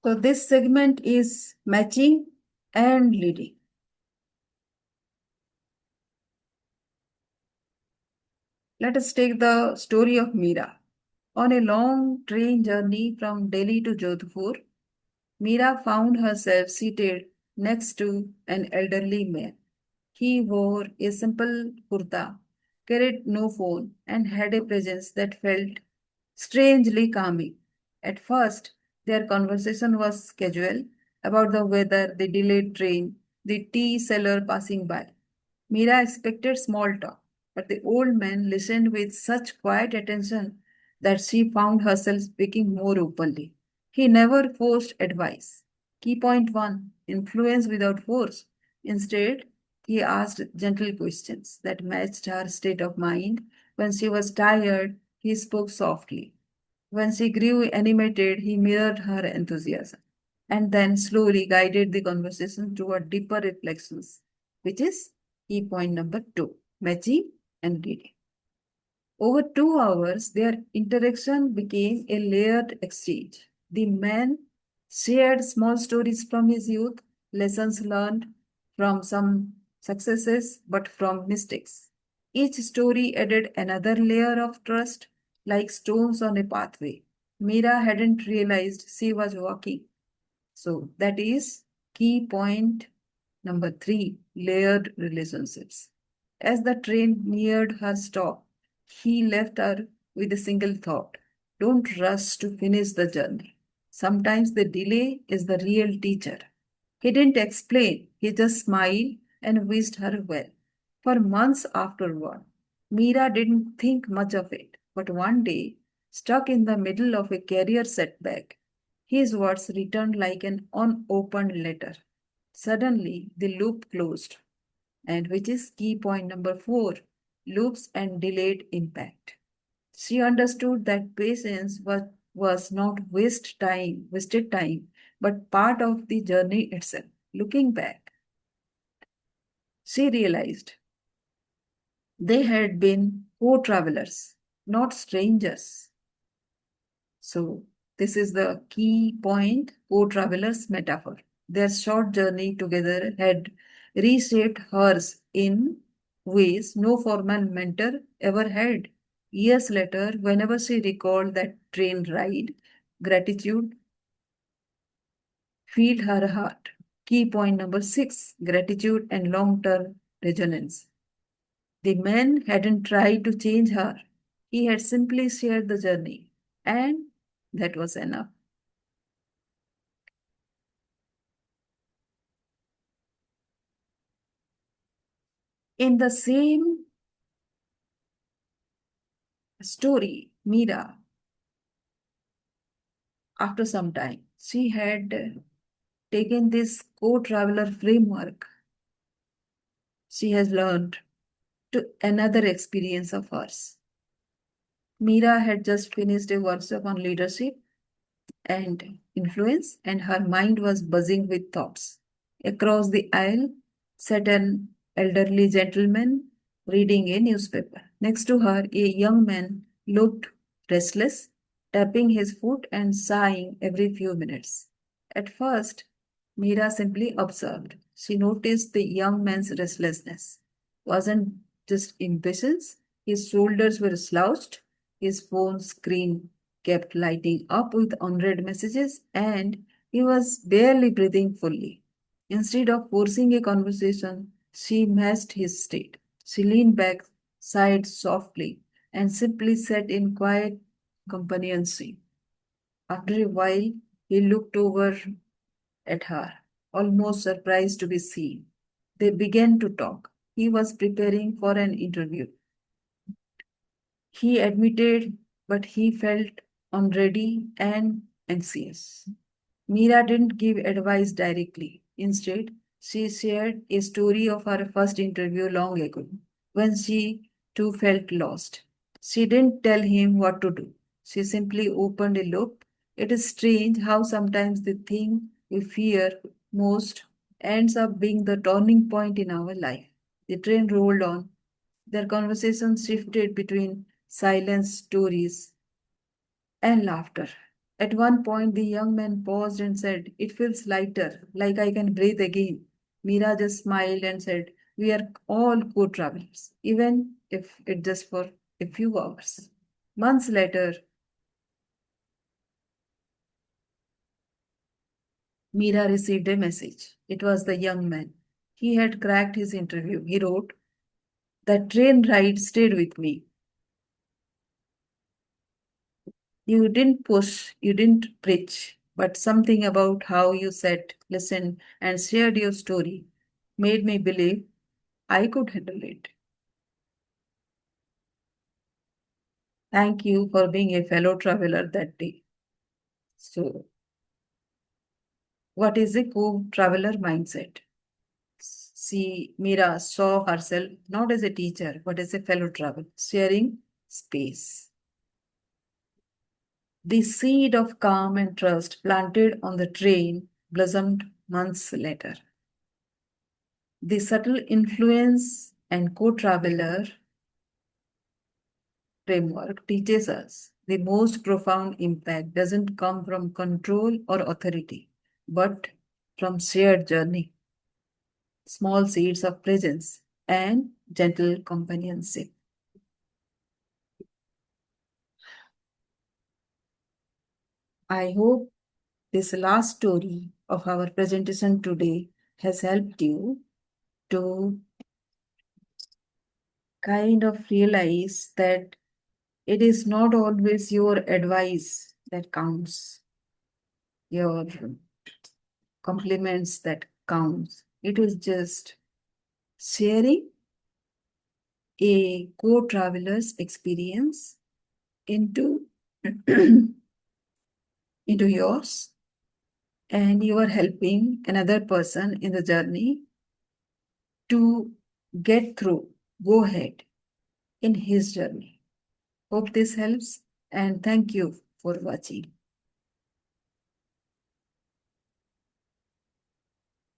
So this segment is matching and leading. Let us take the story of Meera. On a long train journey from Delhi to Jodhpur, Meera found herself seated next to an elderly man. He wore a simple kurta, carried no phone, and had a presence that felt strangely calming. At first, their conversation was casual about the weather, the delayed train, the tea seller passing by. Mira expected small talk, but the old man listened with such quiet attention that she found herself speaking more openly. He never forced advice. Key point 1: influence without force. Instead, he asked gentle questions that matched her state of mind. When she was tired, he spoke softly. When she grew animated, he mirrored her enthusiasm and then slowly guided the conversation toward deeper reflections, which is key point number 2: matching and reading. Over 2 hours, their interaction became a layered exchange. The man shared small stories from his youth, lessons learned from some successes but from mistakes. Each story added another layer of trust, like stones on a pathway. Mira hadn't realized she was walking. So, that is key point number 3: layered relationships. As the train neared her stop, he left her with a single thought: don't rush to finish the journey. Sometimes the delay is the real teacher. He didn't explain, he just smiled and wished her well. For months afterward, Meera didn't think much of it, but one day, stuck in the middle of a career setback, his words returned like an unopened letter. Suddenly, the loop closed, and which is key point number 4: loops and delayed impact. She understood that patience was not wasted time, but part of the journey itself. Looking back, she realized they had been co-travelers, not strangers. So, this is the key point: co-travelers metaphor. Their short journey together had reshaped hers in ways no formal mentor ever had. Years later, whenever she recalled that train ride, gratitude filled her heart. Key point number 6: gratitude and long term resonance. The man hadn't tried to change her, he had simply shared the journey, and that was enough. In the same story, Mira, after some time, she had taken this co traveler framework she has learned to another experience of hers. Mira had just finished a workshop on leadership and influence, and her mind was buzzing with thoughts. Across the aisle sat an elderly gentleman reading a newspaper. Next to her, a young man looked restless, tapping his foot and sighing every few minutes. At first, Mira simply observed. She noticed the young man's restlessness wasn't just impatience, his shoulders were slouched, his phone screen kept lighting up with unread messages, and he was barely breathing fully. Instead of forcing a conversation, she matched his state. She leaned back, sighed softly, and simply sat in quiet companionship. After a while, he looked over at her, almost surprised to be seen. They began to talk. He was preparing for an interview. He admitted, but he felt unready and anxious. Meera didn't give advice directly. Instead, she shared a story of her first interview long ago, when she too felt lost. She didn't tell him what to do. She simply opened a loop. It is strange how sometimes the thing we fear most ends up being the turning point in our life. The train rolled on. Their conversation shifted between silence, stories, and laughter. At one point, the young man paused and said, "It feels lighter, like I can breathe again." Mira just smiled and said, "We are all co travelers, even if it's just for a few hours." Months later, Mira received a message. It was the young man. He had cracked his interview. He wrote, "That train ride stayed with me. You didn't push, you didn't preach, but something about how you sat, listened, and shared your story made me believe I could handle it." Thank you for being a fellow traveler that day. So, what is a co traveler mindset? See, Mira saw herself not as a teacher, but as a fellow traveler, sharing space. The seed of calm and trust planted on the train blossomed months later. The subtle influence and co traveler framework teaches us the most profound impact doesn't come from control or authority, but from shared journey, small seeds of presence, and gentle companionship. I hope this last story of our presentation today has helped you to kind of realize that it is not always your advice that counts, your compliments that counts. It is just sharing a co-traveler's experience into into yours, and you are helping another person in the journey to get through, go ahead in his journey. Hope this helps, and thank you for watching.